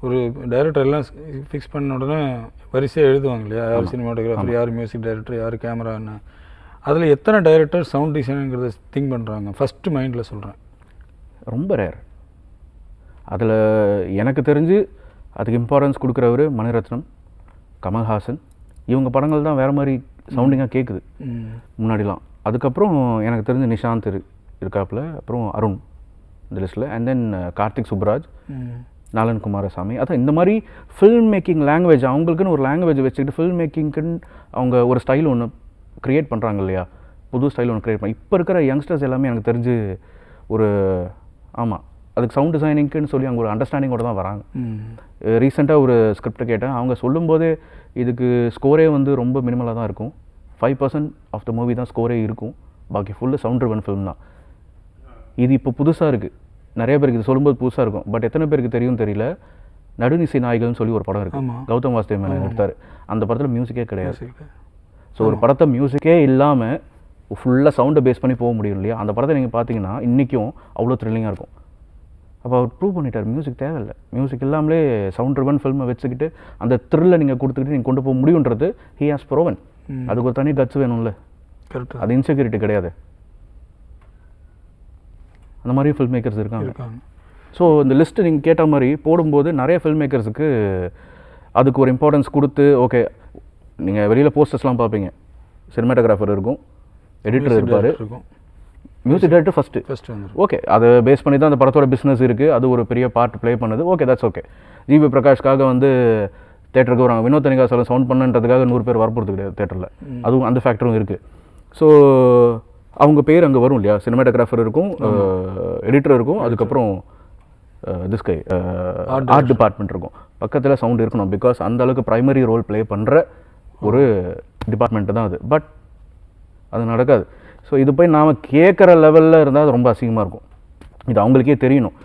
ஒரு டைரக்டர் எல்லாம் ஃபிக்ஸ் பண்ண உடனே வரிசையாக எழுதுவாங்க இல்லையா, யார் சினிமாட்டோகிராஃபர், யார் மியூசிக் டைரக்டர், யார் கேமரான்னு. அதில் எத்தனை டைரக்டர் சவுண்ட் டிசைனுங்கிறத திங்க் பண்ணுறாங்க ஃபஸ்ட்டு மைண்டில் சொல்கிறேன்? ரொம்ப ரேர். அதில் எனக்கு தெரிஞ்சு அதுக்கு இம்பார்ட்டன்ஸ் கொடுக்குறவர் மணிரத்னம், கமல்ஹாசன், இவங்க படங்கள் தான் வேறு மாதிரி சவுண்டிங்காக கேட்குது முன்னாடிலாம். அதுக்கப்புறம் எனக்கு தெரிஞ்சு நிஷாந்த் இருக்காப்புல, அப்புறம் அருண் இந்த லிஸ்ட்டில், அண்ட் தென் கார்த்திக் சுப்ராஜ், நலன் குமாரசாமி. அதான் இந்த மாதிரி ஃபில்ம் மேக்கிங் லாங்குவேஜ், அவங்களுக்குன்னு ஒரு லாங்குவேஜ் வச்சுக்கிட்டு ஃபில்ம் மேக்கிங்க்குன்னு அவங்க ஒரு ஸ்டைல் ஒன்று க்ரியேட் பண்ணுறாங்க இல்லையா, புது ஸ்டைல் ஒன்று க்ரியேட் பண்ணி இப்போ இருக்கிற யங்ஸ்டர்ஸ் எல்லாமே எனக்கு தெரிஞ்சு ஒரு ஆமாம் அதுக்கு சவுண்ட் டிசைனிங்க்குன்னு சொல்லி அவங்க ஒரு அண்டர்ஸ்டாண்டிங்கோட தான் வராங்க. ரீசெண்டாக ஒரு ஸ்கிரிப்ட் கேட்டேன், அவங்க சொல்லும்போதே இதுக்கு ஸ்கோரே வந்து ரொம்ப மினிமலாக தான் இருக்கும், 5% ஆஃப் த மூவி தான் ஸ்கோரே இருக்கும், பாக்கி ஃபுல்லு சவுண்ட் ட்ரிவன் ஃபிலிம் தான். இது இப்போ புதுசாக இருக்குது, நிறைய பேருக்கு இது சொல்லும்போது புதுசாக இருக்கும், பட் எத்தனை பேருக்கு தெரியும் தெரியல, நடுநிசி நாய்கள்னு சொல்லி ஒரு படம் இருக்குது, கௌதம் வாசுதேவ் மேனன் எடுத்தார். அந்த படத்தில் மியூசிக்கே கிடையாது. ஸோ ஒரு படத்தை மியூசிக்கே இல்லாமல் ஃபுல்லாக சவுண்டை பேஸ் பண்ணி போக முடியும் இல்லையா, அந்த படத்தை நீங்கள் பார்த்தீங்கன்னா இன்றைக்கும் அவ்வளோ த்ரில்லிங்காக இருக்கும். அப்போ அவர் ப்ரூவ் பண்ணிட்டார் மியூசிக் தேவையில்லை, மியூசிக் இல்லாமலே சவுண்ட் ட்ரிவன் ஃபில்மை வச்சுக்கிட்டு அந்த த்ரில்லை நீங்கள் கொடுத்துக்கிட்டு நீங்கள் கொண்டு போக முடியுன்றது ஹி ஹாஸ் ப்ரோவன். அதுக்கு ஒரு தனி கட்ஸ் வேணும்ல, அது இன்செக்யூரிட்டி கிடையாது. அந்த மாதிரி ஃபில்ம் மேக்கர்ஸ் இருக்காங்க. ஸோ இந்த லிஸ்ட்டு நீங்கள் கேட்ட மாதிரி போடும்போது நிறைய ஃபில்ம் மேக்கர்ஸுக்கு அதுக்கு ஒரு இம்பார்ட்டன்ஸ் கொடுத்து, ஓகே நீங்கள் வெளியில் போஸ்டர்ஸ்லாம் பார்ப்பீங்க, சினிமாட்டோகிராஃபர் இருக்கும், எடிட்டர் இருப்பார், மியூசிக் டைரக்டர் ஃபஸ்ட்டு ஓகே, அதை பேஸ் பண்ணி தான் அந்த படத்தோட பிஸ்னஸ் இருக்குது, அது ஒரு பெரிய பார்ட் ப்ளே பண்ணுது, ஓகே தட்ஸ் ஓகே. ஜிவி பிரகாஷ்காக வந்து தேட்டருக்கு வராங்க, வினோத் தனிகாசலம் சவுண்ட் பண்ணுன்றதுக்காக 100 பேர் வரப்போகிறது கிடையாது தேட்டரில், அதுவும் அந்த ஃபேக்டரும் இருக்குது. ஸோ அவங்க பேர் அங்கே வரும் இல்லையா, சினிமாட்டோகிராஃபர் இருக்கும், எடிட்டர் இருக்கும், அதுக்கப்புறம் திஸ்கை ஆர்ட் டிபார்ட்மெண்ட் இருக்கும், பக்கத்தில் சவுண்ட் இருக்கணும், பிகாஸ் அந்த அளவுக்கு ப்ரைமரி ரோல் ப்ளே பண்ணுற ஒரு டிபார்ட்மெண்ட்டு தான் அது. பட் அது நடக்காது. ஸோ இது போய் நாம் கேட்குற லெவலில் இருந்தால் அது ரொம்ப அசிங்கமாக இருக்கும், இது அவங்களுக்கே தெரியணும்.